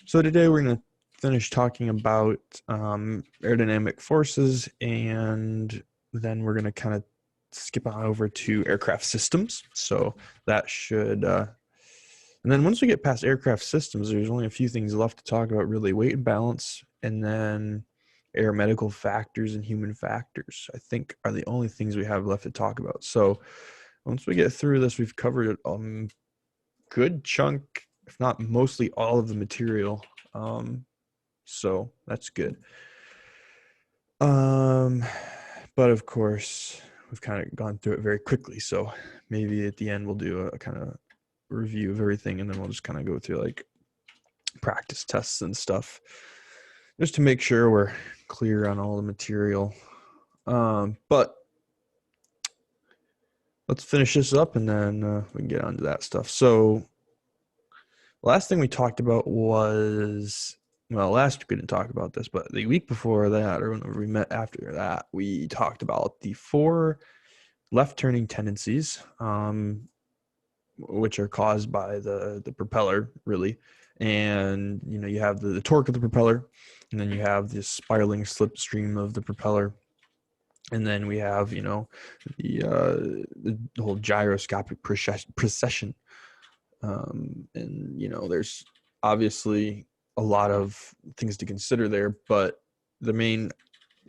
So today we're going to finish talking about aerodynamic forces, and then we're going to kind of skip on over to aircraft systems. So that should, and then once we get past aircraft systems, there's only a few things left to talk about, really. Weight and balance, and then aeromedical factors and human factors, I think, are the only things we have left to talk about. So once we get through this, we've covered a good chunk, if not mostly all of the material. So that's good. But of course, we've kind of gone through it very quickly. So maybe at the end we'll do a kind of review of everything, and then we'll just kind of go through like practice tests and stuff, just to make sure we're clear on all the material. But let's finish this up, and then we can get on to that stuff. So the last thing we talked about was, well, last week we didn't talk about this, but the week before that, or when we met after that, we talked about the 4 left turning tendencies, which are caused by the propeller, really. And, you have the torque of the propeller, and then you have this spiraling slipstream of the propeller. And then we have, the whole gyroscopic precession. And, there's obviously a lot of things to consider there, but the main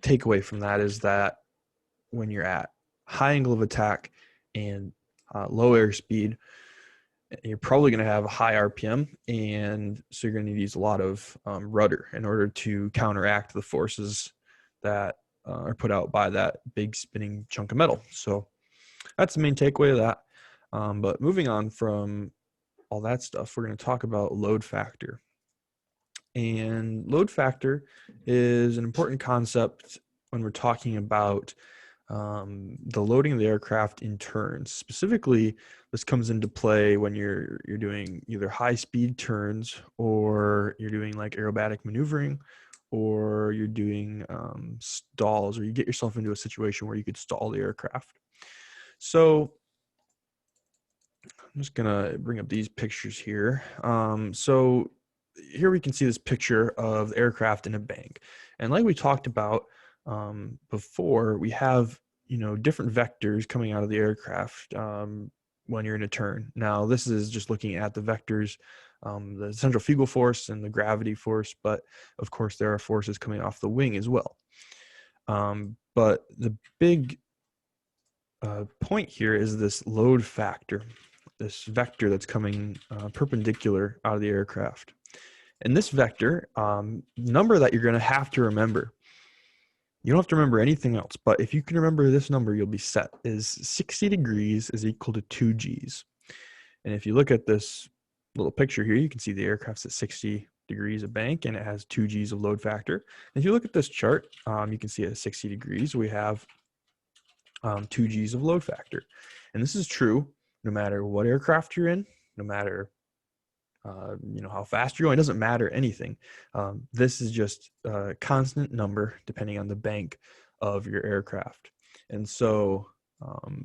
takeaway from that is that when you're at high angle of attack and low airspeed, you're probably going to have a high RPM, and so you're going to need to use a lot of rudder in order to counteract the forces that are put out by that big spinning chunk of metal. So that's the main takeaway of that. But moving on from all that stuff, we're going to talk about load factor. And load factor is an important concept when we're talking about the loading of the aircraft in turns. Specifically, this comes into play when you're doing either high speed turns, or you're doing like aerobatic maneuvering, or you're doing stalls, or you get yourself into a situation where you could stall the aircraft. So I'm just gonna bring up these pictures here. So here we can see this picture of the aircraft in a bank, and like we talked about before, we have different vectors coming out of the aircraft when you're in a turn. Now this is just looking at the vectors, the centrifugal force and the gravity force, but of course there are forces coming off the wing as well. But the big point here is this load factor, this vector that's coming perpendicular out of the aircraft. And this vector, number that you're going to have to remember, you don't have to remember anything else, but if you can remember this number, you'll be set, is 60 degrees is equal to 2 Gs. And if you look at this little picture here, you can see the aircraft's at 60 degrees of bank, and it has 2 Gs of load factor. And if you look at this chart, you can see at 60 degrees, we have 2 Gs of load factor. And this is true no matter what aircraft you're in, no matter how fast you're going. It doesn't matter anything. This is just a constant number depending on the bank of your aircraft. And so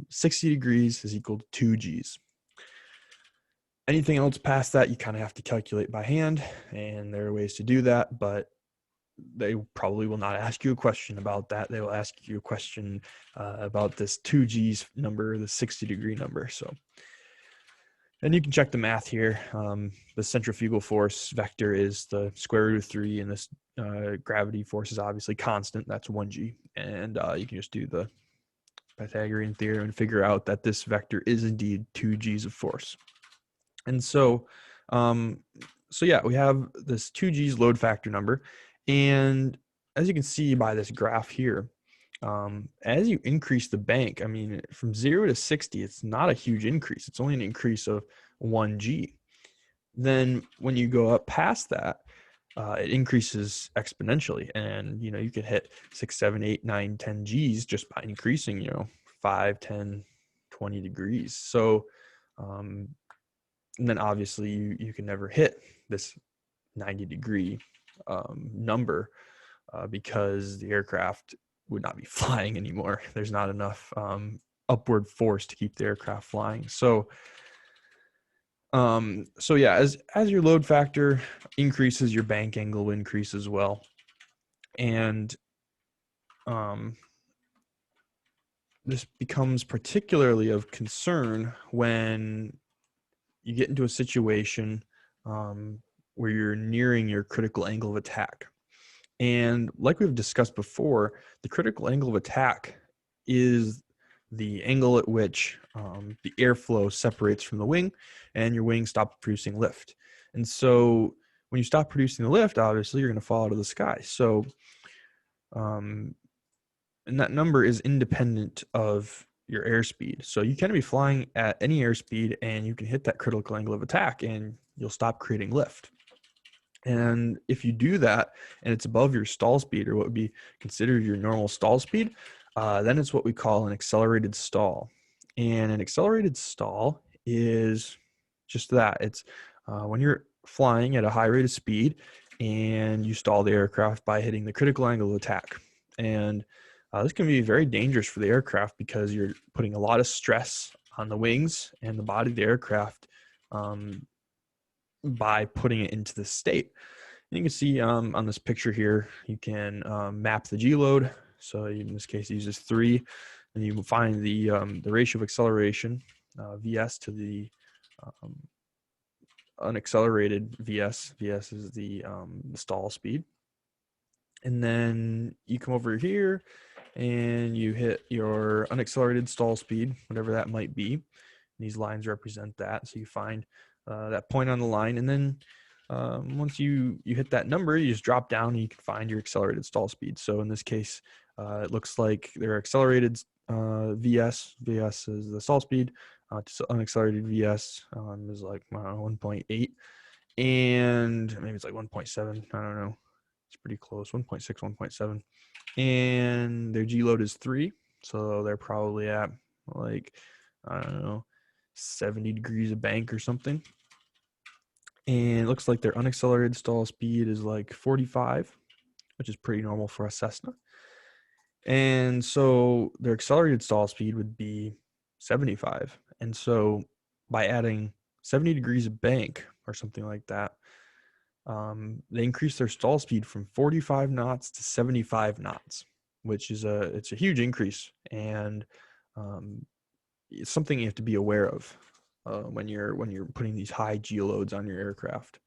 60 degrees is equal to 2 Gs. Anything else past that, you kind of have to calculate by hand, and there are ways to do that, but they probably will not ask you a question about that. They will ask you a question about this 2 Gs number, the 60 degree number. So, and you can check the math here. The centrifugal force vector is the square root of 3, and this gravity force is obviously constant. That's 1 G. And you can just do the Pythagorean theorem and figure out that this vector is indeed 2 Gs of force. And so, yeah, we have this 2 Gs load factor number. And as you can see by this graph here, as you increase the bank, I mean, from 0 to 60, it's not a huge increase. It's only an increase of 1 G. Then when you go up past that, it increases exponentially. And, you can hit 6, 7, 8, 9, 10 Gs just by increasing, 5, 10, 20 degrees. So, and then obviously you can never hit this 90 degree number because the aircraft would not be flying anymore. There's not enough upward force to keep the aircraft flying. So So yeah, as your load factor increases, your bank angle will increase as well. And this becomes particularly of concern when you get into a situation where you're nearing your critical angle of attack. And like we've discussed before, the critical angle of attack is the angle at which the airflow separates from the wing and your wing stops producing lift. And so when you stop producing the lift, obviously you're going to fall out of the sky. So, and that number is independent of your airspeed. So you can be flying at any airspeed and you can hit that critical angle of attack and you'll stop creating lift. And if you do that and it's above your stall speed, or what would be considered your normal stall speed, then it's what we call an accelerated stall. And an accelerated stall is just that. It's when you're flying at a high rate of speed and you stall the aircraft by hitting the critical angle of attack. And this can be very dangerous for the aircraft because you're putting a lot of stress on the wings and the body of the aircraft by putting it into this state. And you can see on this picture here, you can map the G load. So in this case, it uses 3, and you can find the ratio of acceleration, VS, to the unaccelerated VS. VS is the stall speed. And then you come over here and you hit your unaccelerated stall speed, whatever that might be. And these lines represent that. So you find that point on the line, and then once you hit that number, you just drop down and you can find your accelerated stall speed. So in this case, it looks like their accelerated VS is the stall speed. Unaccelerated VS is like 1.8, and maybe it's like 1.7. I don't know. It's pretty close, 1.6, 1.7. And their G load is 3. So they're probably at like, I don't know, 70 degrees of bank or something. And it looks like their unaccelerated stall speed is like 45, which is pretty normal for a Cessna. And so their accelerated stall speed would be 75. And so by adding 70 degrees of bank or something like that, they increase their stall speed from 45 knots to 75 knots, which is it's a huge increase, and it's something you have to be aware of when you're putting these high G loads on your aircraft.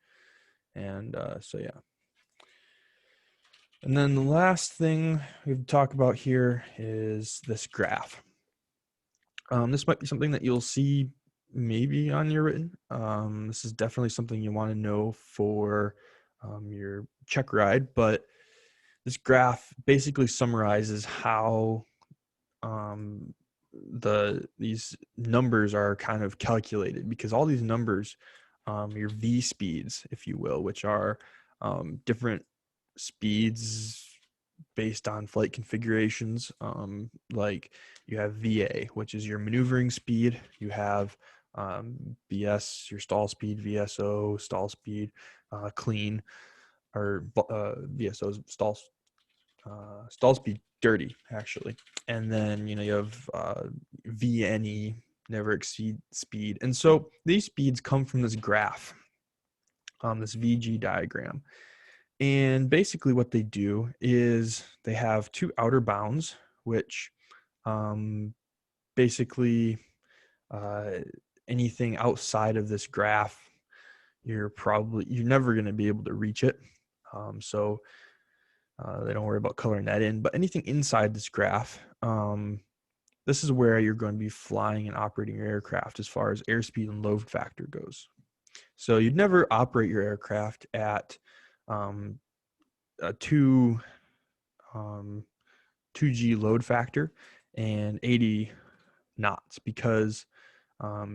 And so yeah. And then the last thing we have to talk about here is this graph. This might be something that you'll see maybe on your written. This is definitely something you want to know for your check ride, but this graph basically summarizes how these numbers are kind of calculated, because all these numbers, your V speeds, if you will, which are different speeds based on flight configurations. Like you have VA, which is your maneuvering speed. You have BS, your stall speed, VSO, stall speed, clean, or VSO's stall speed dirty, actually. And then you have VNE, never exceed speed. And so these speeds come from this graph, this VG diagram. And basically what they do is they have 2 outer bounds, which basically anything outside of this graph, you're never going to be able to reach it. So they don't worry about coloring that in. But anything inside this graph, this is where you're going to be flying and operating your aircraft as far as airspeed and load factor goes. So you'd never operate your aircraft at a 2G load factor and 80 knots, because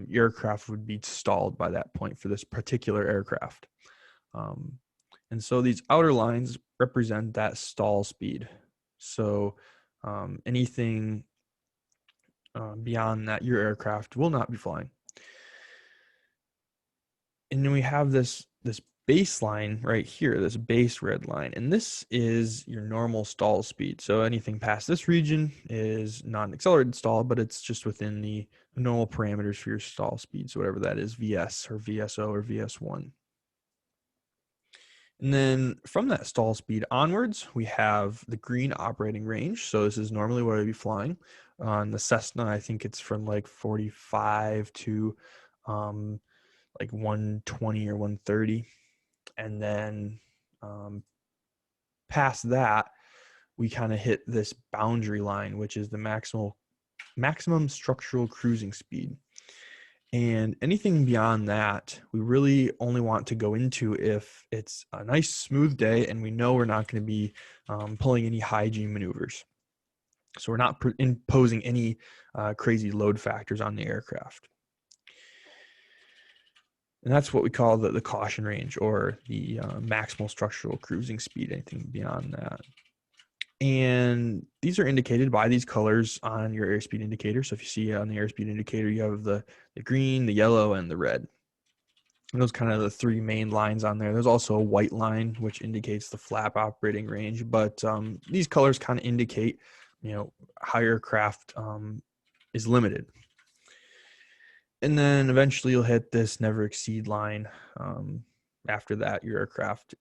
your aircraft would be stalled by that point for this particular aircraft. And so these outer lines represent that stall speed. So anything beyond that, your aircraft will not be flying. And then we have this baseline right here, this base red line, and this is your normal stall speed. So anything past this region is not an accelerated stall, but it's just within the normal parameters for your stall speed. So whatever that is, VS or VSO or VS1. And then from that stall speed onwards, we have the green operating range. So this is normally where I'd be flying. On the Cessna, I think it's from like 45 to like 120 or 130. And then past that, we kind of hit this boundary line, which is the maximum structural cruising speed. And anything beyond that, we really only want to go into if it's a nice smooth day and we know we're not going to be pulling any high G maneuvers. So we're not imposing any crazy load factors on the aircraft. And that's what we call the caution range, or the maximal structural cruising speed, anything beyond that. And these are indicated by these colors on your airspeed indicator. So if you see on the airspeed indicator, you have the green, the yellow, and the red. And those kind of the three main lines on there. There's also a white line, which indicates the flap operating range. But these colors kind of indicate, how your craft is limited. And then eventually you'll hit this never exceed line. After that, your aircraft,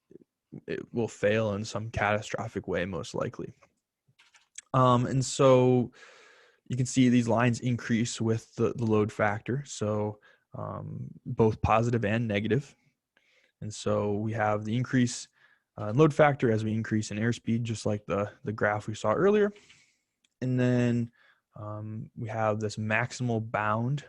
it will fail in some catastrophic way, most likely. And so you can see these lines increase with the load factor. So both positive and negative. And so we have the increase load factor as we increase in airspeed, just like the graph we saw earlier. And then we have this maximal bound,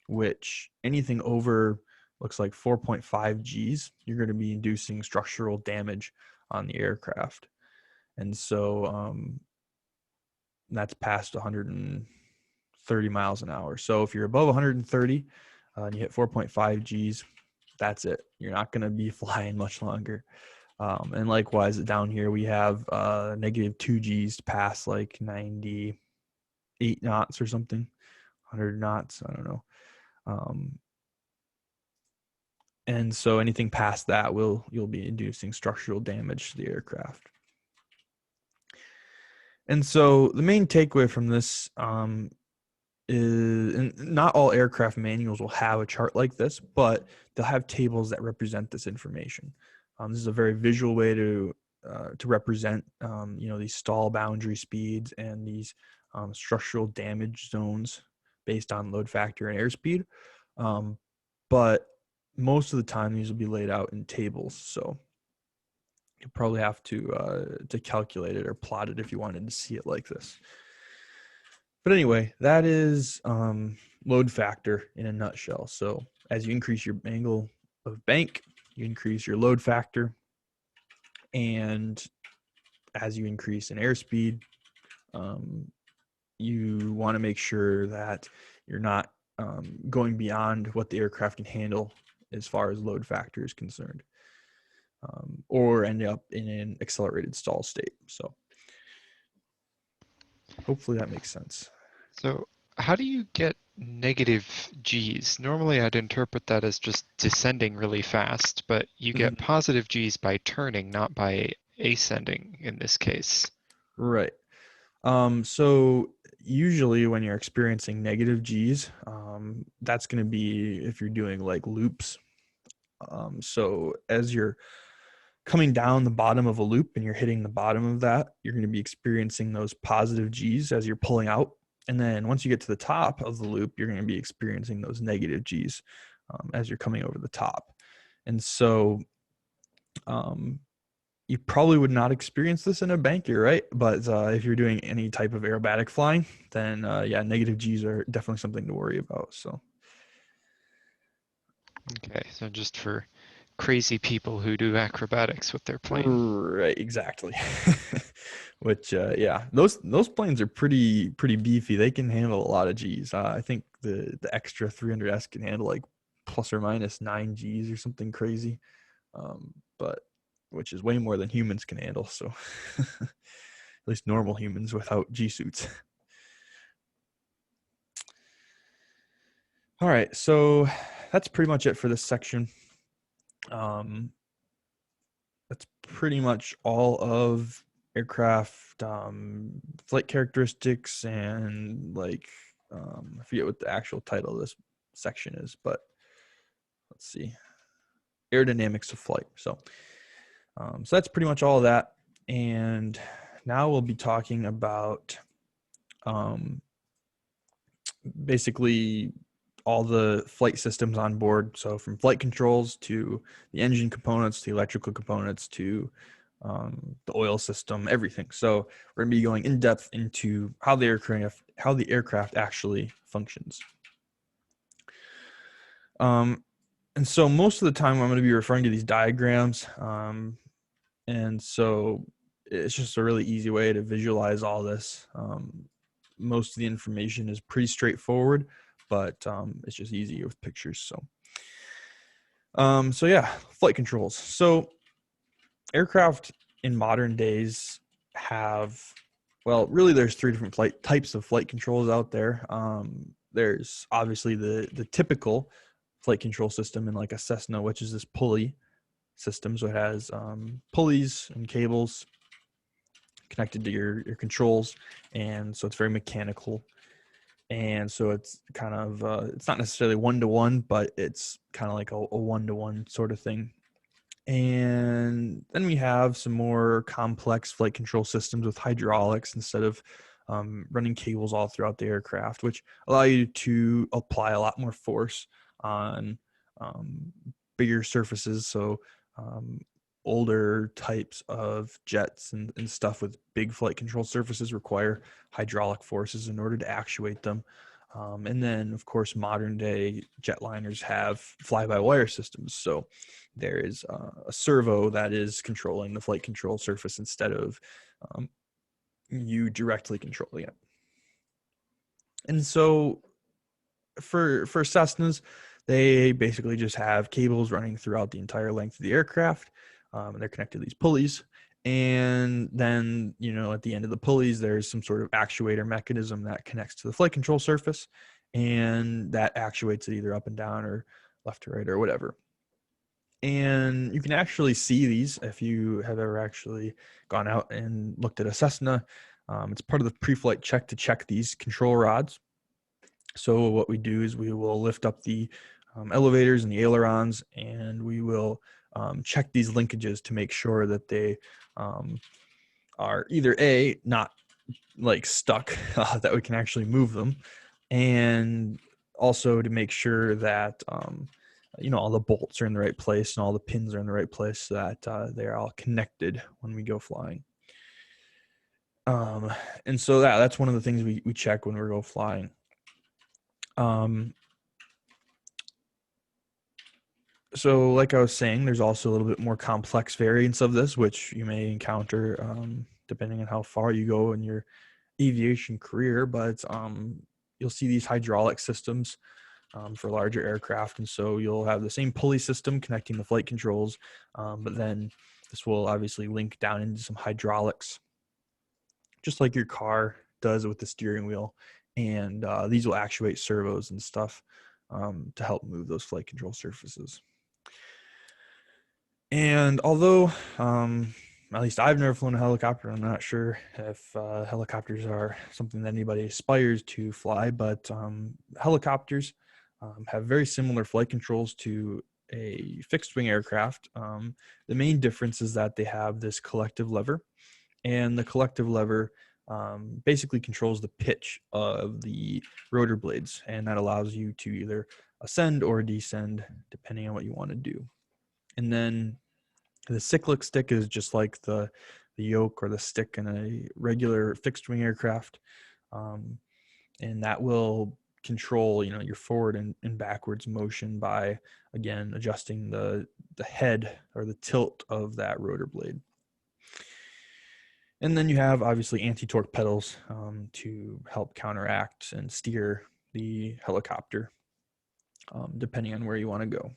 which anything over looks like 4.5 Gs, you're going to be inducing structural damage on the aircraft. And so that's past 130 miles an hour. So if you're above 130 and you hit 4.5 Gs, that's it. You're not going to be flying much longer. And likewise, down here, we have negative 2 Gs past like 98 knots or something, 100 knots, I don't know. And so anything past that, you'll be inducing structural damage to the aircraft. And so the main takeaway from this is, and not all aircraft manuals will have a chart like this, but they'll have tables that represent this information. This is a very visual way to represent, these stall boundary speeds and these structural damage zones based on load factor and airspeed. But most of the time, these will be laid out in tables. So you'll probably have to calculate it or plot it if you wanted to see it like this. But anyway, that is load factor in a nutshell. So as you increase your angle of bank, you increase your load factor. And as you increase in airspeed, you want to make sure that you're not going beyond what the aircraft can handle as far as load factor is concerned, or end up in an accelerated stall state. So hopefully that makes sense. So how do you get negative Gs? Normally I'd interpret that as just descending really fast, but you get positive Gs by turning, not by ascending in this case. Right. So usually when you're experiencing negative Gs, that's going to be if you're doing like loops. So as you're coming down the bottom of a loop and you're hitting the bottom of that, you're going to be experiencing those positive Gs as you're pulling out. And then once you get to the top of the loop, you're going to be experiencing those negative Gs as you're coming over the top. And so you probably would not experience this in a bank, you're right? But if you're doing any type of aerobatic flying, then negative Gs are definitely something to worry about. So. Okay, so just for crazy people who do acrobatics with their plane. Right, exactly. Which, those planes are pretty beefy. They can handle a lot of Gs. I think the extra 300S can handle like plus or minus 9 Gs or something crazy, but which is way more than humans can handle. So at least normal humans without G suits. All right, so that's pretty much it for this section. pretty much all of aircraft flight characteristics and like I forget what the actual title of this section is, but let's see, aerodynamics of flight. So that's pretty much all of that. And now we'll be talking about basically all the flight systems on board. So from flight controls to the engine components, to the electrical components, to the oil system, everything. So we're going to be going in depth into how the aircraft actually functions. And so most of the time I'm going to be referring to these diagrams. And so it's just a really easy way to visualize all this. Most of the information is pretty straightforward, but it's just easy with pictures. So yeah, flight controls. So aircraft in modern days have, well, really there's three different types of flight controls out there. There's obviously the typical flight control system in like a Cessna, which is this pulley system. So it has pulleys and cables connected to your controls, and so it's very mechanical. And so it's kind of it's not necessarily one-to-one, but it's kind of like a one-to-one sort of thing. And then we have some more complex flight control systems with hydraulics instead of running cables all throughout the aircraft, which allow you to apply a lot more force on bigger surfaces. So older types of jets and stuff with big flight control surfaces require hydraulic forces in order to actuate them. And then, of course, modern day jetliners have fly-by-wire systems. So there is a servo that is controlling the flight control surface instead of you directly controlling it. And so for Cessnas, they basically just have cables running throughout the entire length of the aircraft. They're connected to these pulleys. And then, at the end of the pulleys, there's some sort of actuator mechanism that connects to the flight control surface, and that actuates it either up and down or left to right or whatever. And you can actually see these if you have ever actually gone out and looked at a Cessna. It's part of the pre-flight check to check these control rods. So what we do is we will lift up the elevators and the ailerons, and we will check these linkages to make sure that they are either not like stuck, that we can actually move them, and also to make sure that all the bolts are in the right place and all the pins are in the right place so that they're all connected when we go flying. And so that's one of the things we check when we go flying. So like I was saying, there's also a little bit more complex variants of this, which you may encounter depending on how far you go in your aviation career. But you'll see these hydraulic systems for larger aircraft. And so you'll have the same pulley system connecting the flight controls, but then this will obviously link down into some hydraulics, just like your car does with the steering wheel. And these will actuate servos and stuff to help move those flight control surfaces. And although, at least I've never flown a helicopter, I'm not sure if helicopters are something that anybody aspires to fly, but helicopters have very similar flight controls to a fixed wing aircraft. The main difference is that they have this collective lever, and the collective lever basically controls the pitch of the rotor blades, and that allows you to either ascend or descend depending on what you want to do. And then the cyclic stick is just like the yoke or the stick in a regular fixed wing aircraft, and that will control your forward and backwards motion by, again, adjusting the head or the tilt of that rotor blade. And then you have obviously anti-torque pedals to help counteract and steer the helicopter depending on where you want to go.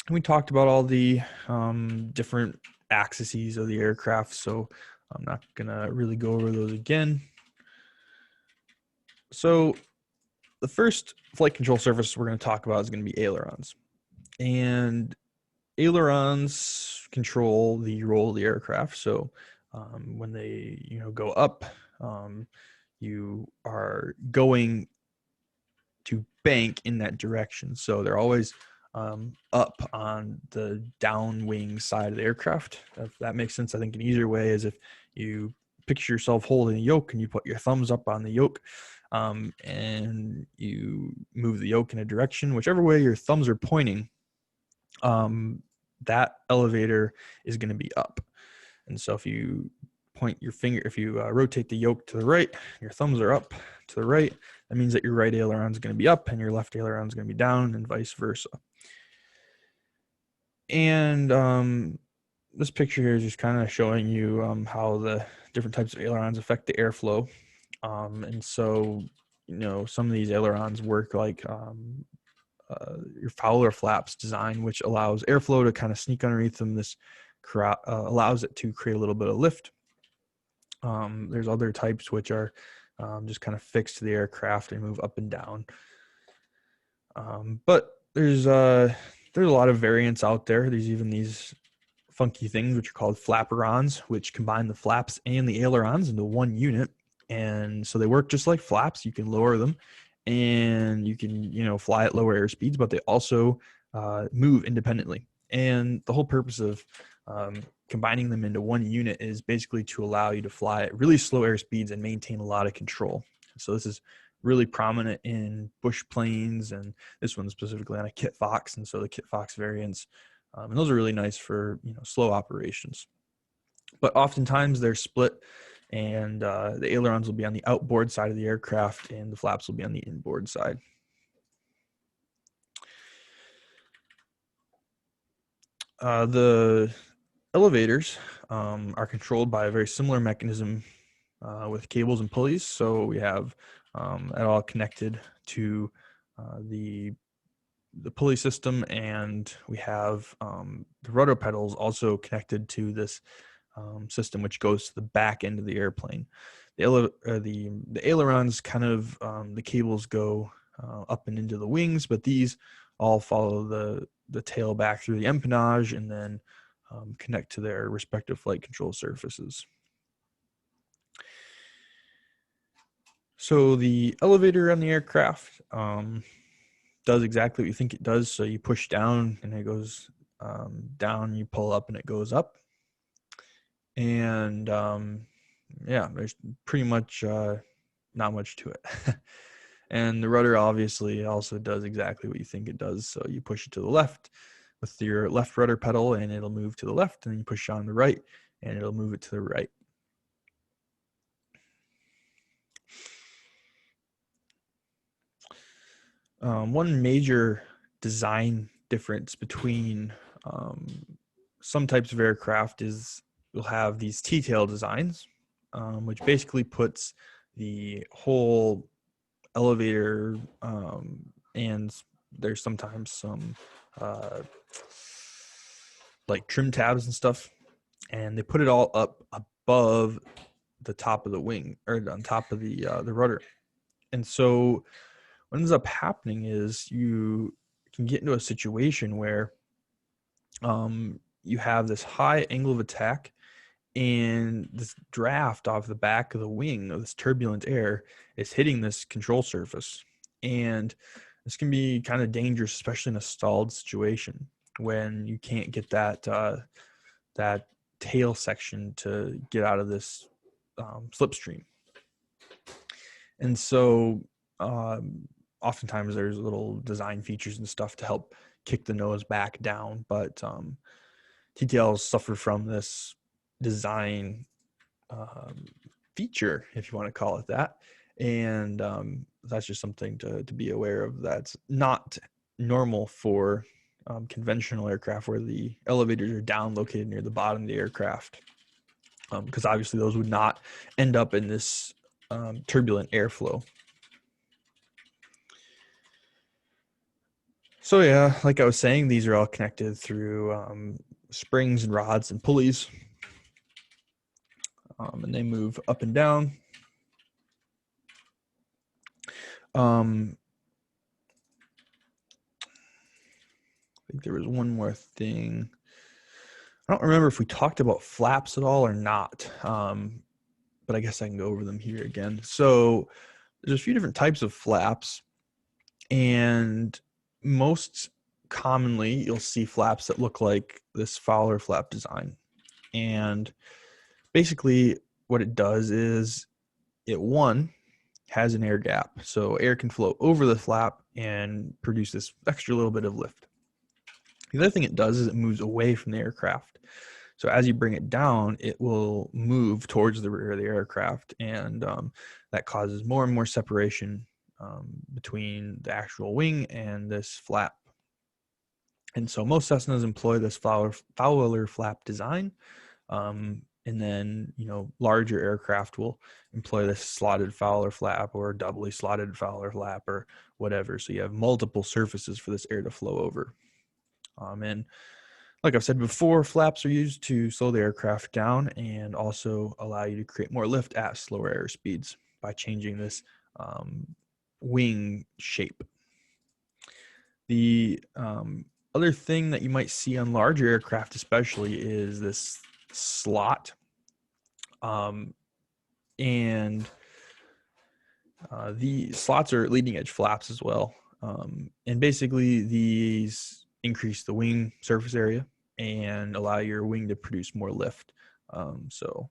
And we talked about all the different axes of the aircraft, so I'm not going to really go over those again. So the first flight control surface we're going to talk about is going to be ailerons. And ailerons control the roll of the aircraft. So when they go up, you are going to bank in that direction. So they're always up on the downwing side of the aircraft. If that makes sense. I think an easier way is if you picture yourself holding a yoke and you put your thumbs up on the yoke, and you move the yoke in a direction, whichever way your thumbs are pointing, that elevator is going to be up. And so if you point your finger, if you rotate the yoke to the right, your thumbs are up to the right, that means that your right aileron is going to be up and your left aileron is going to be down, and vice versa. And this picture here is just kind of showing you how the different types of ailerons affect the airflow. And so, some of these ailerons work like your Fowler flaps design, which allows airflow to kind of sneak underneath them. This allows it to create a little bit of lift. There's other types which are just kind of fixed to the aircraft and move up and down. But there's a lot of variants out there. There's even these funky things which are called Flaperons, which combine the flaps and the ailerons into one unit. And so they work just like flaps. You can lower them and you can, fly at lower air speeds, but they also move independently. And the whole purpose of combining them into one unit is basically to allow you to fly at really slow air speeds and maintain a lot of control. So this is really prominent in bush planes, and this one specifically on a Kit Fox. And so the Kit Fox variants, and those are really nice for slow operations. But oftentimes they're split, and the ailerons will be on the outboard side of the aircraft, and the flaps will be on the inboard side. The elevators are controlled by a very similar mechanism with cables and pulleys. So we have it all connected to the pulley system, and we have the rudder pedals also connected to this system, which goes to the back end of the airplane. The ailerons kind of the cables go up and into the wings, but these all follow the tail back through the empennage and then connect to their respective flight control surfaces. So the elevator on the aircraft does exactly what you think it does. So you push down and it goes down, you pull up and it goes up. And yeah, there's pretty much not much to it. And the rudder obviously also does exactly what you think it does. So you push it to the left with your left rudder pedal and it'll move to the left, and then you push on the right and it'll move it to the right. One major design difference between some types of aircraft is you'll have these T-tail designs, which basically puts the whole elevator, and there's sometimes some like trim tabs and stuff, and they put it all up above the top of the wing, or on top of the rudder. And so what ends up happening is you can get into a situation where you have this high angle of attack and this draft off the back of the wing of this turbulent air is hitting this control surface. And this can be kind of dangerous, especially in a stalled situation when you can't get that that tail section to get out of this slipstream. And so oftentimes there's little design features and stuff to help kick the nose back down, but TTLs suffer from this design feature, if you want to call it that. And that's just something to be aware of. That's not normal for conventional aircraft where the elevators are down, located near the bottom of the aircraft, because obviously those would not end up in this turbulent airflow. So yeah, like I was saying, these are all connected through springs and rods and pulleys, and they move up and down. think there was one more thing. I don't remember if we talked about flaps at all or not, but I guess I can go over them here again. So there's a few different types of flaps, and most commonly you'll see flaps that look like this Fowler flap design. And basically what it does is it has an air gap, so air can flow over the flap and produce this extra little bit of lift. The other thing it does is it moves away from the aircraft. So as you bring it down, it will move towards the rear of the aircraft, and that causes more and more separation between the actual wing and this flap. And so most Cessnas employ this Fowler flap design. And then, larger aircraft will employ this slotted Fowler flap or doubly slotted Fowler flap or whatever. So you have multiple surfaces for this air to flow over. And like I've said before, flaps are used to slow the aircraft down and also allow you to create more lift at slower air speeds by changing this wing shape. The other thing that you might see on larger aircraft especially is this slot. And the slots are leading edge flaps as well. And basically these increase the wing surface area and allow your wing to produce more lift. So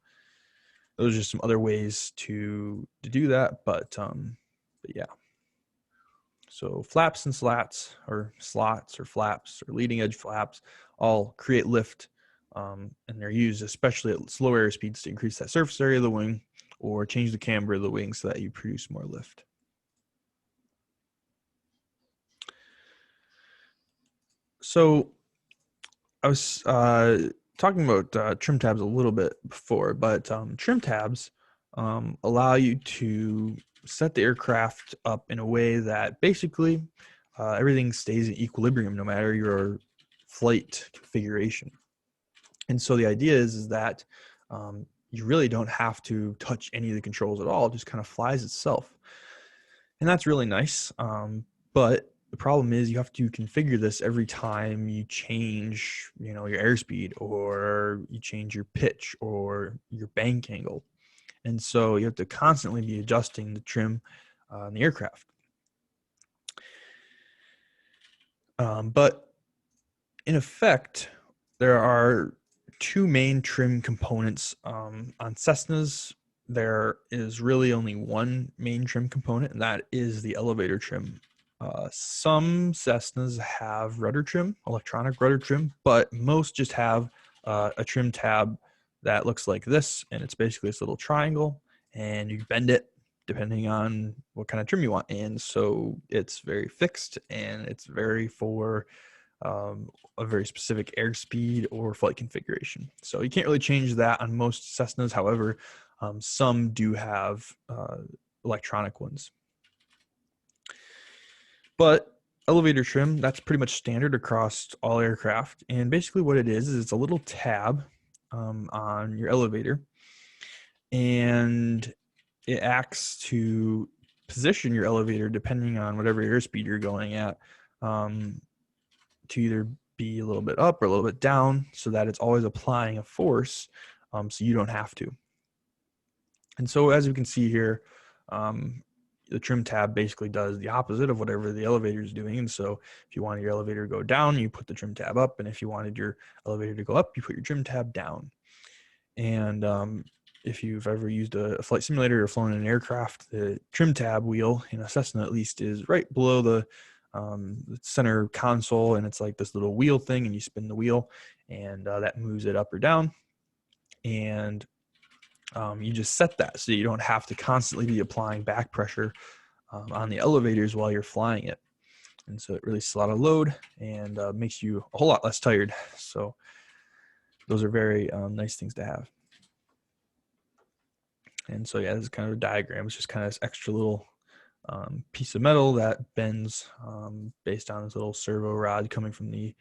those are just some other ways to do that, but yeah. So flaps and slats, or slots or flaps or leading edge flaps, all create lift, and they're used especially at slow air speeds to increase that surface area of the wing or change the camber of the wing so that you produce more lift. So I was talking about trim tabs a little bit before, but trim tabs allow you to set the aircraft up in a way that basically everything stays in equilibrium no matter your flight configuration. And so the idea is that you really don't have to touch any of the controls at all. It just kind of flies itself. And that's really nice. But the problem is you have to configure this every time you change, your airspeed, or you change your pitch or your bank angle. And so you have to constantly be adjusting the trim on the aircraft. But in effect, there are two main trim components. On Cessnas, there is really only one main trim component, and that is the elevator trim. Some Cessnas have rudder trim, electronic rudder trim, but most just have a trim tab that looks like this, and it's basically this little triangle, and you bend it depending on what kind of trim you want. And so it's very fixed, and it's very for a very specific airspeed or flight configuration. So you can't really change that on most Cessnas. However, some do have electronic ones. But elevator trim, that's pretty much standard across all aircraft. And basically what it is it's a little tab on your elevator. And it acts to position your elevator depending on whatever airspeed you're going at, to either be a little bit up or a little bit down so that it's always applying a force, so you don't have to. And so as you can see here, the trim tab basically does the opposite of whatever the elevator is doing. And so if you wanted your elevator to go down, you put the trim tab up. And if you wanted your elevator to go up, you put your trim tab down. And if you've ever used a flight simulator or flown in an aircraft, the trim tab wheel, in a Cessna at least, is right below the center console, and it's like this little wheel thing, and you spin the wheel, and that moves it up or down. And you just set that so you don't have to constantly be applying back pressure on the elevators while you're flying it. And so it releases a lot of load and makes you a whole lot less tired. So those are very nice things to have. And so yeah, this is kind of a diagram. It's just kind of this extra little piece of metal that bends based on this little servo rod coming from the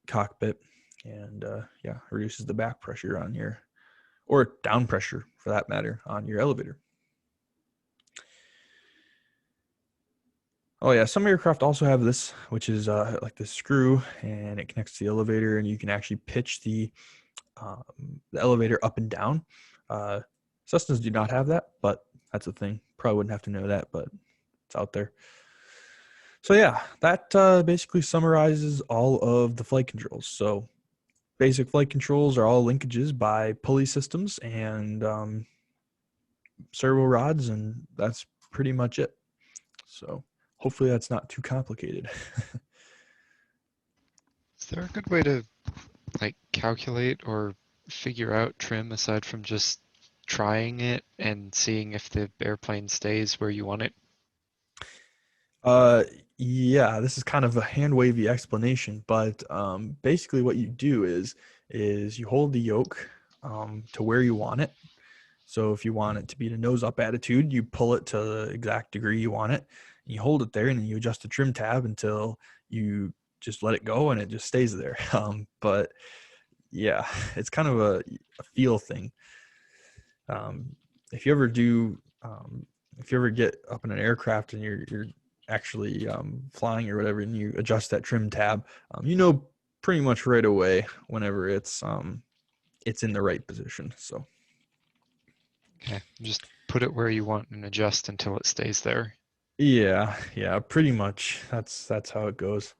cockpit, and yeah, reduces the back pressure on your, or down pressure for that matter, on your elevator. Oh yeah, some aircraft also have this, which is like the screw, and it connects to the elevator, and you can actually pitch um, the elevator up and down. Uh, Cessnas do not have that, but that's a thing. Probably wouldn't have to know that, but it's out there. So yeah, that basically summarizes all of the flight controls. So basic flight controls are all linkages by pulley systems and servo rods, and that's pretty much it. So hopefully that's not too complicated. Is there a good way to like calculate or figure out trim aside from just trying it and seeing if the airplane stays where you want it? Uh, yeah, this is kind of a hand wavy explanation, but basically what you do is you hold the yoke to where you want it. So if you want it to be in a nose up attitude, you pull it to the exact degree you want it, and you hold it there, and then you adjust the trim tab until you just let it go, and it just stays there. But yeah, it's kind of a feel thing. Um, if you ever do, if you ever get up in an aircraft and you're actually flying or whatever, and you adjust that trim tab, you know pretty much right away whenever it's in the right position. So Okay, just put it where you want and adjust until it stays there. yeah, pretty much. That's how it goes.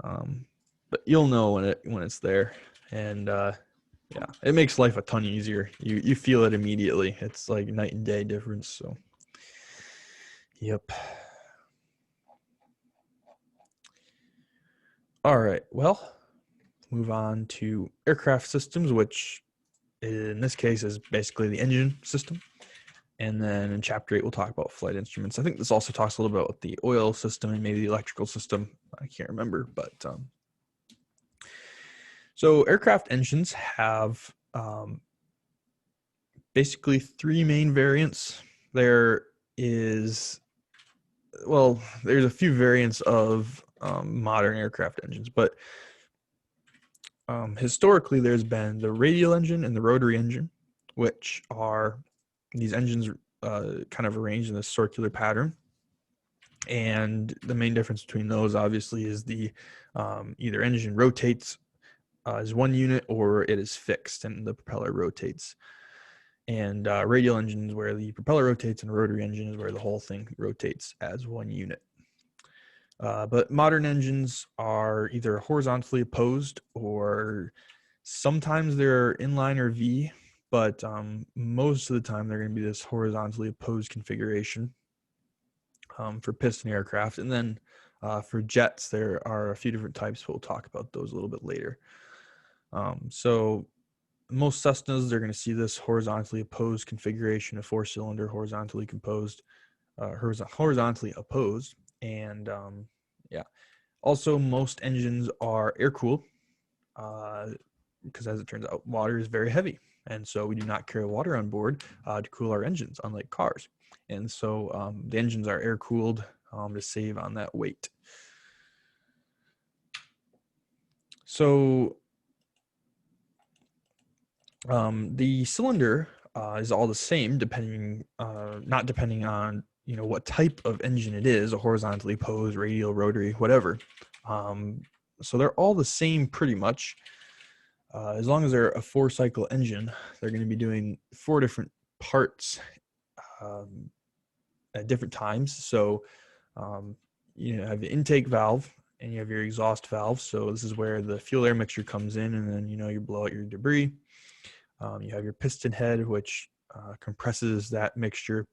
But you'll know when it's there, and yeah, it makes life a ton easier. You feel it immediately. It's like night and day difference. So, yep. All right. Well, move on to aircraft systems, which in this case is basically the engine system. And then in chapter 8, we'll talk about flight instruments. I think this also talks a little bit about the oil system and maybe the electrical system. I can't remember, but so aircraft engines have basically three main variants. There is, well, there's a few variants of modern aircraft engines, but historically there's been the radial engine and the rotary engine, which are these engines kind of arranged in a circular pattern. And the main difference between those obviously is the either engine rotates as one unit or it is fixed and the propeller rotates. And radial engine is where the propeller rotates, and rotary engine is where the whole thing rotates as one unit. But modern engines are either horizontally opposed or sometimes they're inline or V, but most of the time they're going to be this horizontally opposed configuration for piston aircraft. And then for jets, there are a few different types. We'll talk about those a little bit later. So most Cessnas, they're going to see this horizontally opposed configuration of four-cylinder, horizontally opposed. And yeah, also most engines are air-cooled because as it turns out, water is very heavy. And so we do not carry water on board to cool our engines, unlike cars. And so the engines are air-cooled to save on that weight. So the cylinder is all the same, not depending on what type of engine it is, a horizontally opposed, radial, rotary, whatever. So they're all the same pretty much. As long as they're a four-cycle engine, they're going to be doing four different parts um, at different times. So you have the intake valve and you have your exhaust valve. So this is where the fuel air mixture comes in, and then you blow out your debris. You have your piston head, which compresses that mixture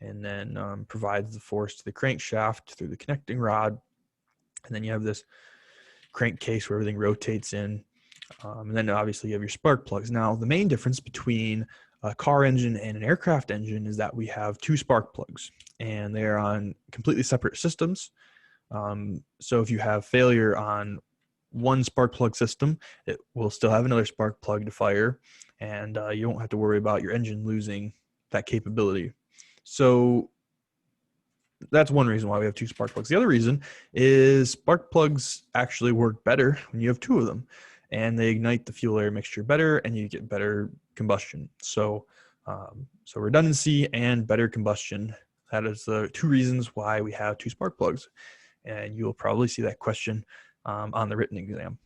and then provides the force to the crankshaft through the connecting rod. And then you have this crankcase where everything rotates in. And then obviously you have your spark plugs. Now, the main difference between a car engine and an aircraft engine is that we have two spark plugs, and they're on completely separate systems. So if you have failure on one spark plug system, it will still have another spark plug to fire, and you won't have to worry about your engine losing that capability. So that's one reason why we have two spark plugs. The other reason is spark plugs actually work better when you have two of them, and they ignite the fuel air mixture better, and you get better combustion. So redundancy and better combustion That is the 2 reasons why we have 2 spark plugs. And you'll probably see that question on the written exam.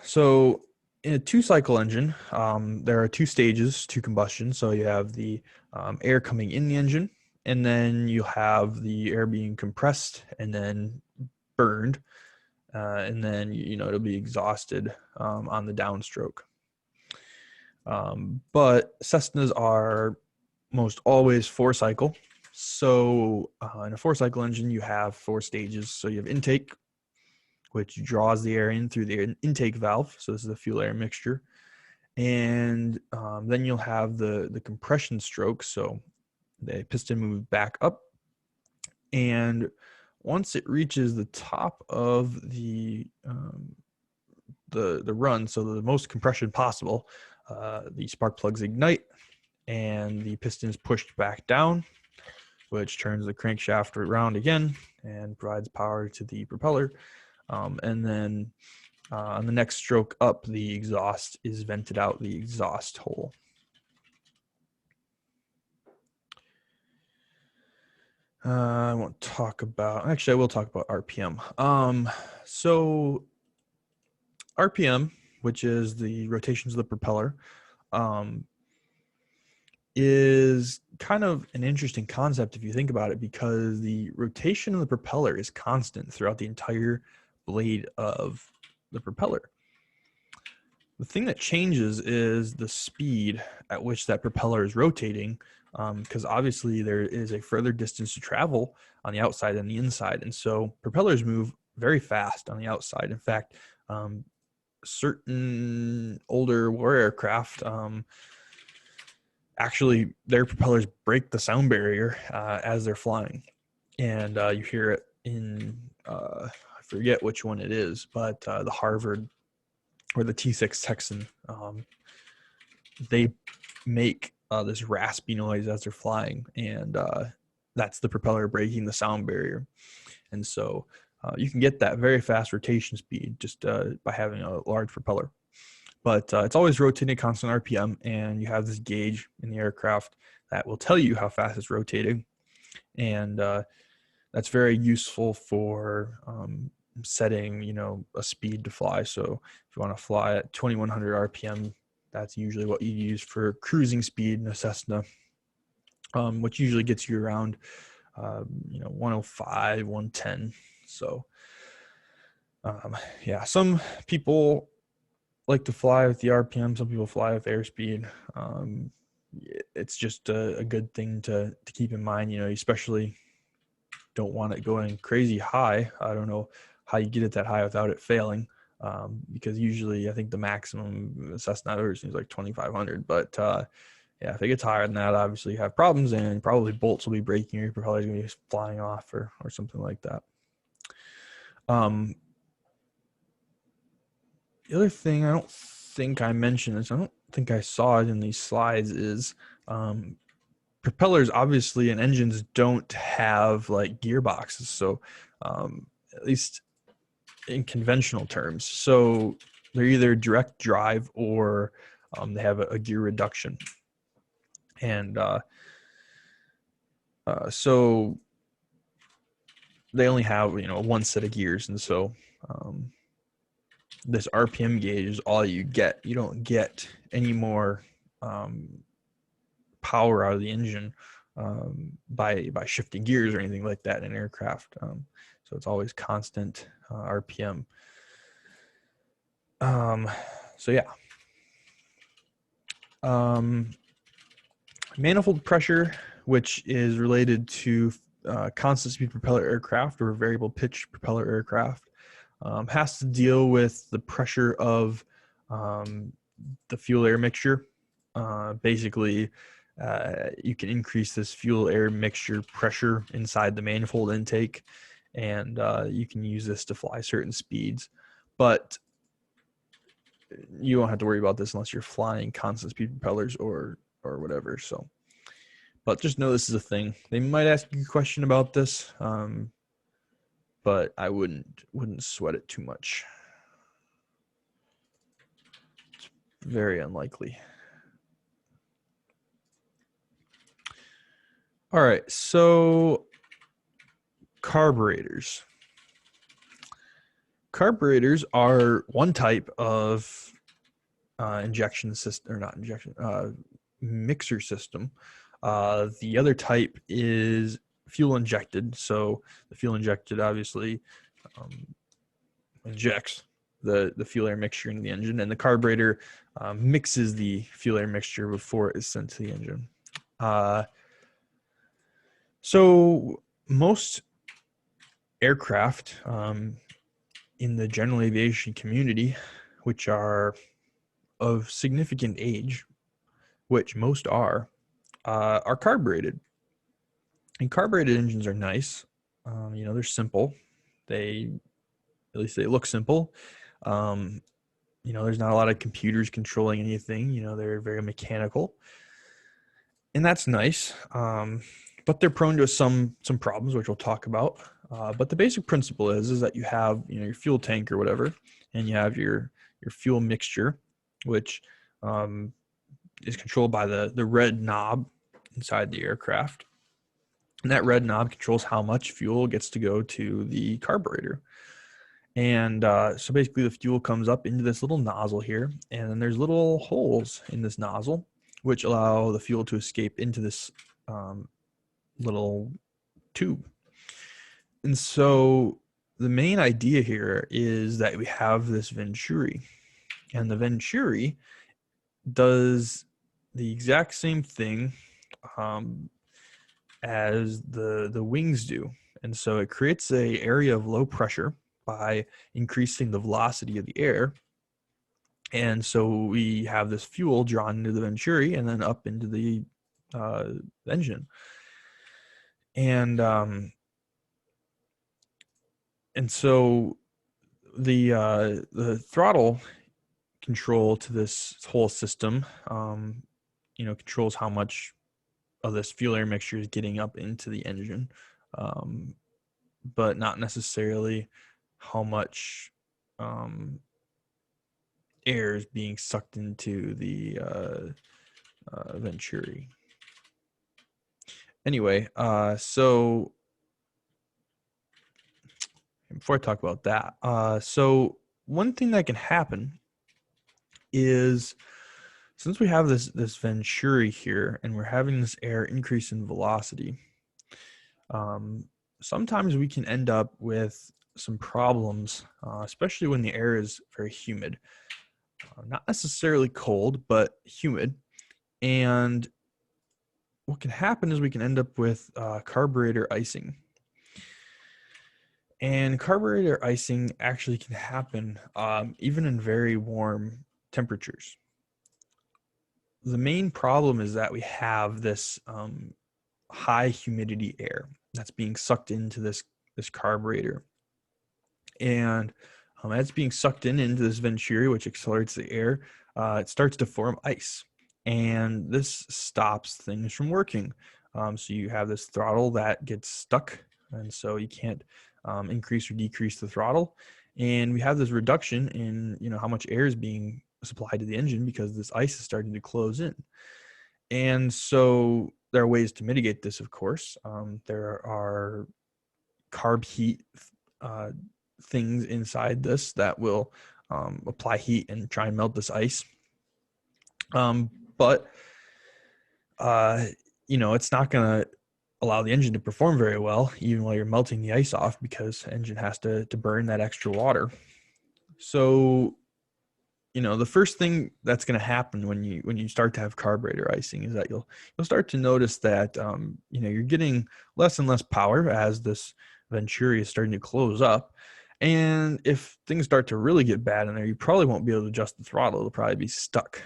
So in a 2-cycle engine, there are 2 stages to combustion. So you have the air coming in the engine, and then you'll have the air being compressed and then burned, and then it'll be exhausted on the downstroke. But Cessnas are most always 4-cycle. So in a 4-cycle engine, you have 4 stages. So you have intake, which draws the air in through the intake valve. So this is a fuel air mixture. And then you'll have the compression stroke. So the piston moves back up. And once it reaches the top of the run, so the most compression possible, the spark plugs ignite and the piston is pushed back down, which turns the crankshaft around again and provides power to the propeller. And then on the next stroke up, the exhaust is vented out the exhaust hole. I won't talk about, actually I will talk about RPM. So RPM, which is the rotations of the propeller, is kind of an interesting concept if you think about it, because the rotation of the propeller is constant throughout the entire blade of the propeller. The thing that changes is the speed at which that propeller is rotating, because obviously there is a further distance to travel on the outside than the inside. And so propellers move very fast on the outside. In fact, certain older war aircraft, actually their propellers break the sound barrier as they're flying. And you hear it in, I forget which one it is, but the Harvard or the T6 Texan, they make this raspy noise as they're flying, and that's the propeller breaking the sound barrier. And so you can get that very fast rotation speed just by having a large propeller. But it's always rotating constant RPM, and you have this gauge in the aircraft that will tell you how fast it's rotating. And that's very useful for setting, a speed to fly. So if you want to fly at 2100 RPM, that's usually what you use for cruising speed in a Cessna, which usually gets you around, 105, 110. So, yeah, some people like to fly with the RPM. Some people fly with airspeed. It's just a good thing to keep in mind, especially don't want it going crazy high. I don't know how you get it that high without it failing, because usually I think the maximum Cessna version is like 2,500. But yeah, if it gets higher than that, obviously you have problems, and probably bolts will be breaking, or your propeller is going to be flying off, or something like that. The other thing, I don't think I mentioned this, I don't think I saw it in these slides, is propellers obviously and engines don't have like gearboxes. So at least in conventional terms. So they're either direct drive or they have a gear reduction. And so they only have, one set of gears. And so this RPM gauge is all you get. You don't get any more power out of the engine by shifting gears or anything like that in an aircraft. So it's always constant RPM. So yeah. Manifold pressure, which is related to constant speed propeller aircraft or variable pitch propeller aircraft, has to deal with the pressure of the fuel air mixture. Basically, you can increase this fuel air mixture pressure inside the manifold intake, and you can use this to fly certain speeds. But you won't have to worry about this unless you're flying constant speed propellers or whatever. So, but just know this is a thing. They might ask you a question about this, but I wouldn't sweat it too much. It's very unlikely. All right, so carburetors. Carburetors are one type of injection system, or not injection, mixer system. The other type is fuel injected. So the fuel injected obviously um, injects the fuel air mixture into the engine, and the carburetor mixes the fuel air mixture before it is sent to the engine. Uh, so most aircraft in the general aviation community, which are of significant age, which most are carbureted. And carbureted engines are nice. They're simple. They, at least they look simple. Um, there's not a lot of computers controlling anything. They're very mechanical, and that's nice. But they're prone to some problems, which we'll talk about. But the basic principle is that you have your fuel tank or whatever, and you have your fuel mixture, which is controlled by the red knob inside the aircraft. And that red knob controls how much fuel gets to go to the carburetor. And so basically, the fuel comes up into this little nozzle here, and then there's little holes in this nozzle, which allow the fuel to escape into this little tube. And so the main idea here is that we have this Venturi, and the Venturi does the exact same thing as the wings do. And so it creates a area of low pressure by increasing the velocity of the air. And so we have this fuel drawn into the Venturi and then up into the engine. And so the throttle control to this whole system, controls how much of this fuel air mixture is getting up into the engine, but not necessarily how much air is being sucked into the Venturi. Anyway, so before I talk about that, so one thing that can happen is, since we have this Venturi here and we're having this air increase in velocity, sometimes we can end up with some problems, especially when the air is very humid. Not necessarily cold, but humid. And what can happen is we can end up with carburetor icing. And carburetor icing actually can happen even in very warm temperatures. The main problem is that we have this high humidity air that's being sucked into this carburetor. And as it's being sucked into this Venturi, which accelerates the air, it starts to form ice. And this stops things from working. So you have this throttle that gets stuck, and so you can't increase or decrease the throttle. And we have this reduction in how much air is being supplied to the engine because this ice is starting to close in. And so there are ways to mitigate this, of course. There are carb heat things inside this that will apply heat and try and melt this ice. But it's not going to allow the engine to perform very well, even while you're melting the ice off, because the engine has to burn that extra water. So, the first thing that's going to happen when you start to have carburetor icing is that you'll start to notice that you're getting less and less power as this Venturi is starting to close up. And if things start to really get bad in there, you probably won't be able to adjust the throttle. It'll probably be stuck.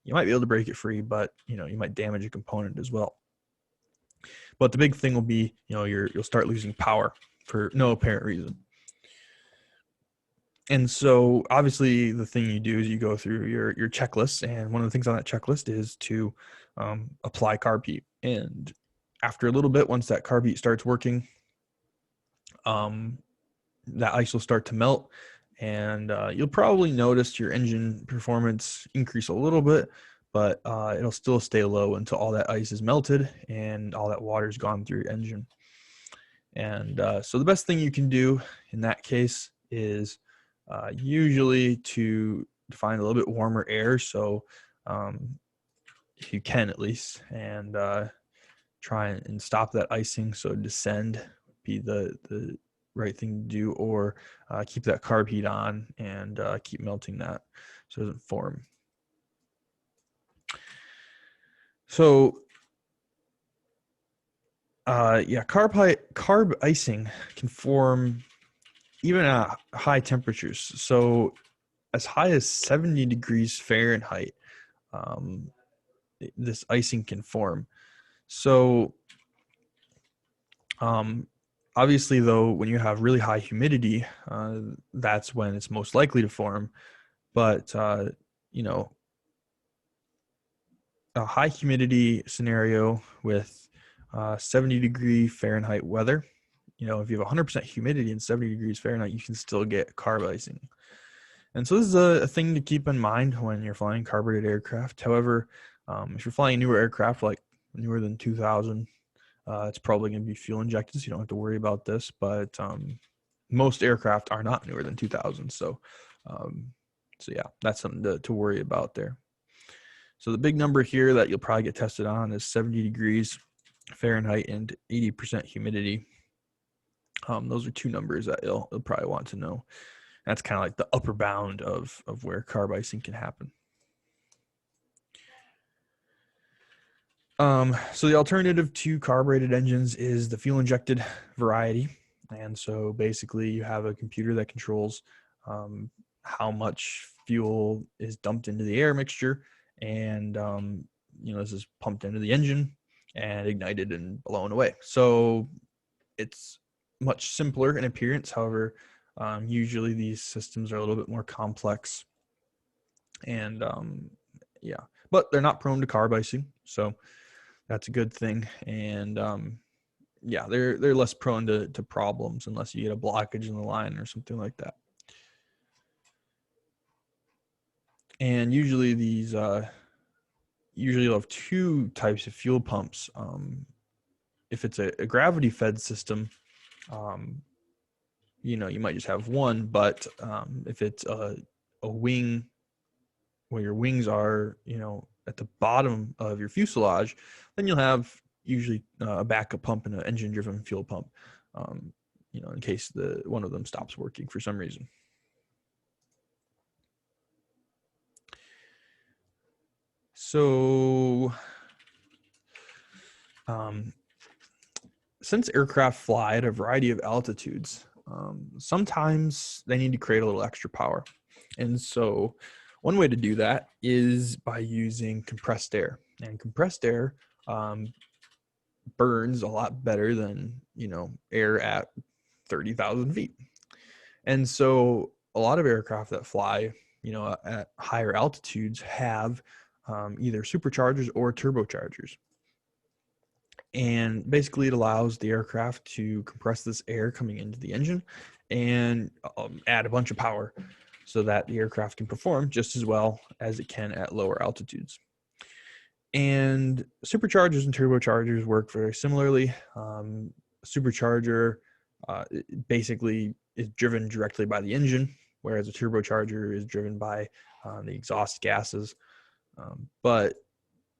You might be able to break it free, but you might damage a component as well. But the big thing will be, you'll start losing power for no apparent reason. And so obviously the thing you do is you go through your checklist, and one of the things on that checklist is to apply carb heat. And after a little bit, once that carb heat starts working, that ice will start to melt, and you'll probably notice your engine performance increase a little bit, but it'll still stay low until all that ice is melted and all that water's gone through your engine. And so the best thing you can do in that case is usually to find a little bit warmer air. So if you can at least, and try and stop that icing. So descend would be the right thing to do, or keep that carb heat on and keep melting that so it doesn't form. So yeah, carb icing can form even at high temperatures. So as high as 70 degrees Fahrenheit, this icing can form. So obviously, though, when you have really high humidity, that's when it's most likely to form. But you know, a high humidity scenario with 70-degree Fahrenheit weather, if you have 100% humidity and 70 degrees Fahrenheit, you can still get carb icing. And so this is a thing to keep in mind when you're flying carbureted aircraft. However, if you're flying newer aircraft, like newer than 2000, it's probably going to be fuel injected, so you don't have to worry about this. But most aircraft are not newer than 2000. So yeah, that's something to worry about there. So the big number here that you'll probably get tested on is 70 degrees Fahrenheit and 80% humidity. Those are two numbers that you'll probably want to know. That's kind of like the upper bound of where carb icing can happen. So the alternative to carbureted engines is the fuel injected variety. And so basically you have a computer that controls how much fuel is dumped into the air mixture, and this is pumped into the engine and ignited and blown away. So it's much simpler in appearance. However, usually these systems are a little bit more complex, and yeah, but they're not prone to carb icing, so that's a good thing. And yeah, they're less prone to problems unless you get a blockage in the line or something like that. And usually these usually you'll have two types of fuel pumps. If it's a gravity fed system, you might just have one. But if it's a wing, where your wings are, at the bottom of your fuselage, then you'll have usually a backup pump and an engine-driven fuel pump, in case one of them stops working for some reason. So, since aircraft fly at a variety of altitudes, sometimes they need to create a little extra power. And so one way to do that is by using compressed air. And compressed air burns a lot better than, air at 30,000 feet. And so a lot of aircraft that fly, at higher altitudes have either superchargers or turbochargers. And basically it allows the aircraft to compress this air coming into the engine and add a bunch of power so that the aircraft can perform just as well as it can at lower altitudes. And superchargers and turbochargers work very similarly. Supercharger basically is driven directly by the engine, whereas a turbocharger is driven by the exhaust gases. But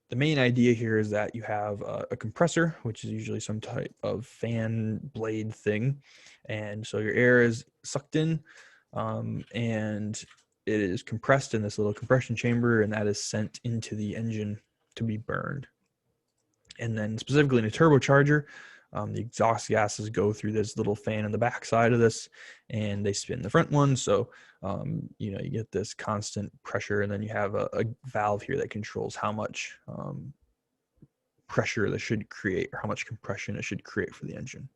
the main idea here is that you have a compressor, which is usually some type of fan blade thing. And so your air is sucked in and it is compressed in this little compression chamber, and that is sent into the engine to be burned. And then specifically in a turbocharger, the exhaust gases go through this little fan on the back side of this, and they spin the front one. So, you get this constant pressure, and then you have a valve here that controls how much pressure that should create, or how much compression it should create for the engine.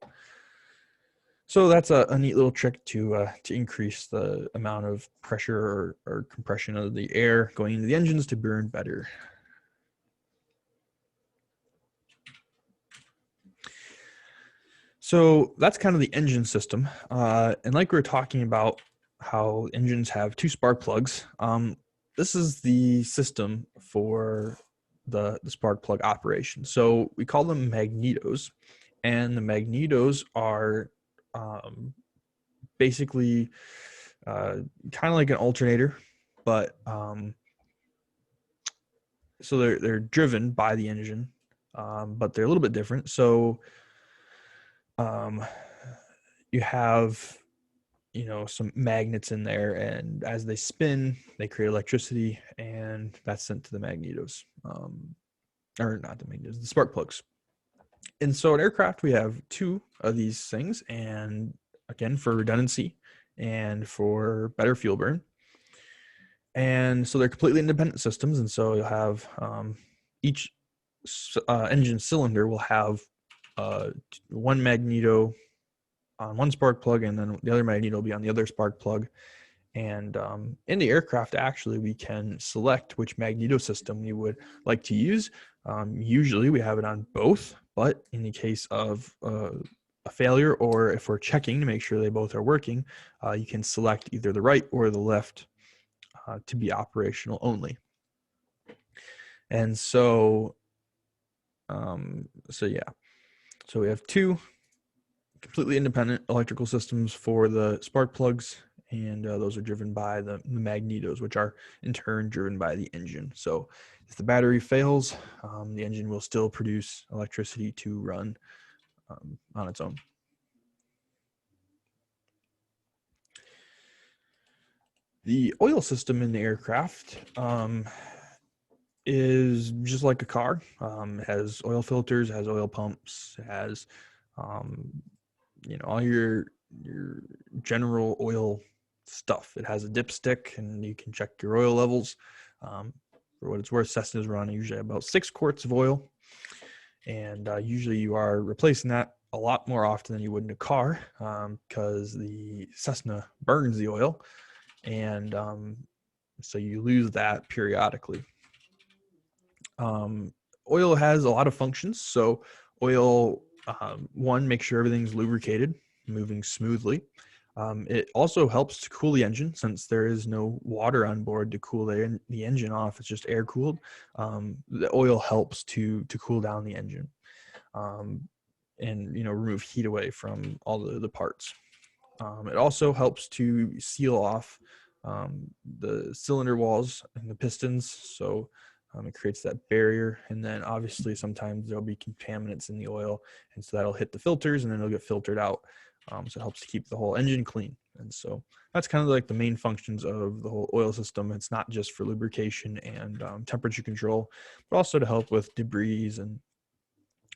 So that's a neat little trick to increase the amount of pressure or compression of the air going into the engines to burn better. So that's kind of the engine system. And like we were talking about how engines have two spark plugs, this is the system for the spark plug operation. So we call them magnetos, and the magnetos are basically kind of like an alternator, but so they're driven by the engine, but they're a little bit different. So you have some magnets in there, and as they spin, they create electricity, and that's sent to the magnetos, or not the magnetos, the spark plugs. And so in aircraft, we have two of these things, and again, for redundancy and for better fuel burn. And so they're completely independent systems, and so you'll have each engine cylinder will have one magneto on one spark plug, and then the other magneto will be on the other spark plug. And in the aircraft, actually, we can select which magneto system we would like to use. Usually we have it on both, but in the case of a failure, or if we're checking to make sure they both are working, you can select either the right or the left to be operational only. And so yeah. So we have two completely independent electrical systems for the spark plugs, and those are driven by the magnetos, which are in turn driven by the engine. So if the battery fails, the engine will still produce electricity to run on its own. The oil system in the aircraft is just like a car. It has oil filters, it has oil pumps, it has all your general oil stuff. It has a dipstick, and you can check your oil levels. For what it's worth, Cessnas run usually about 6 quarts of oil, and usually you are replacing that a lot more often than you would in a car, because the Cessna burns the oil, and so you lose that periodically. Oil has a lot of functions. So oil, one, make sure everything's lubricated, moving smoothly. It also helps to cool the engine, since there is no water on board to cool the engine off. It's just air cooled. The oil helps to cool down the engine, and remove heat away from all the parts. It also helps to seal off the cylinder walls and the pistons, so it creates that barrier. And then obviously sometimes there'll be contaminants in the oil, and so that'll hit the filters, and then it'll get filtered out. So it helps to keep the whole engine clean. And so that's kind of like the main functions of the whole oil system. It's not just for lubrication and temperature control, but also to help with debris and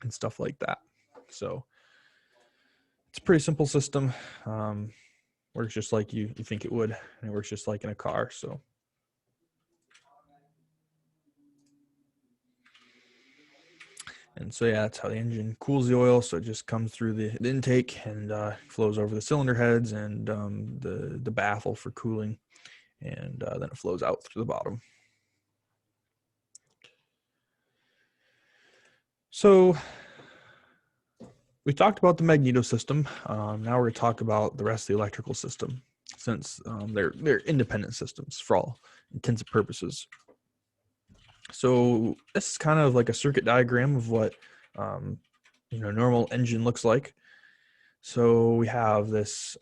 stuff like that. So it's a pretty simple system. Works just like you think it would, and it works just like in a car. So yeah, that's how the engine cools the oil. So it just comes through the intake and flows over the cylinder heads and the baffle for cooling, and then it flows out through the bottom. So we talked about the magneto system. Now we're going to talk about the rest of the electrical system, since they're independent systems for all intents and purposes. So this is kind of like a circuit diagram of what normal engine looks like. So we have this.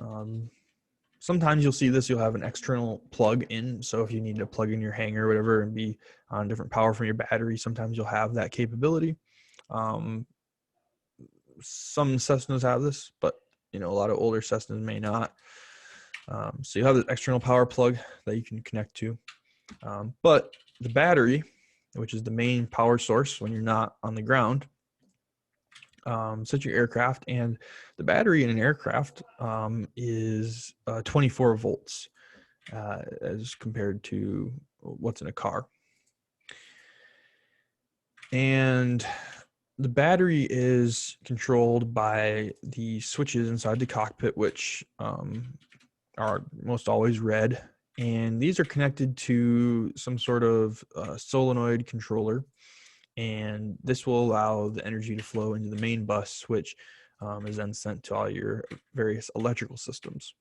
Sometimes you'll see this. You'll have an external plug in. So if you need to plug in your hanger or whatever and be on different power from your battery, sometimes you'll have that capability. Some Cessnas have this, but a lot of older Cessnas may not. So you have this external power plug that you can connect to, but the battery, which is the main power source when you're not on the ground, such your aircraft, and the battery in an aircraft is 24 volts as compared to what's in a car. And the battery is controlled by the switches inside the cockpit, which are most always red. And these are connected to some sort of solenoid controller. And this will allow the energy to flow into the main bus, which is then sent to all your various electrical systems.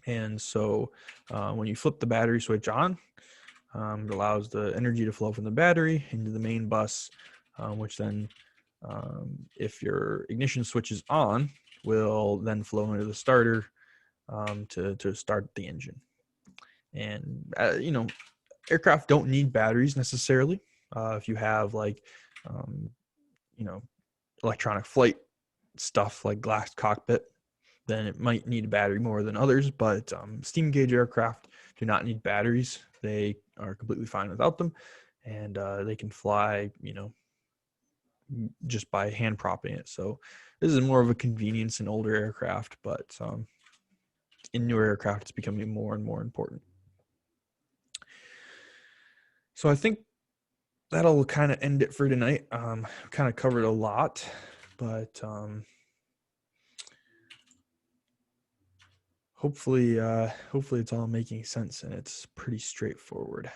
And so when you flip the battery switch on, It allows the energy to flow from the battery into the main bus, which then, if your ignition switch is on, will then flow into the starter to start the engine. And, aircraft don't need batteries necessarily. If you have like, um, you know, electronic flight stuff like glass cockpit, then it might need a battery more than others. But steam gauge aircraft do not need batteries. They are completely fine without them, and they can fly, just by hand propping it. So this is more of a convenience in older aircraft, but in newer aircraft, it's becoming more and more important. So I think that'll kind of end it for tonight. Kind of covered a lot, but hopefully it's all making sense and it's pretty straightforward.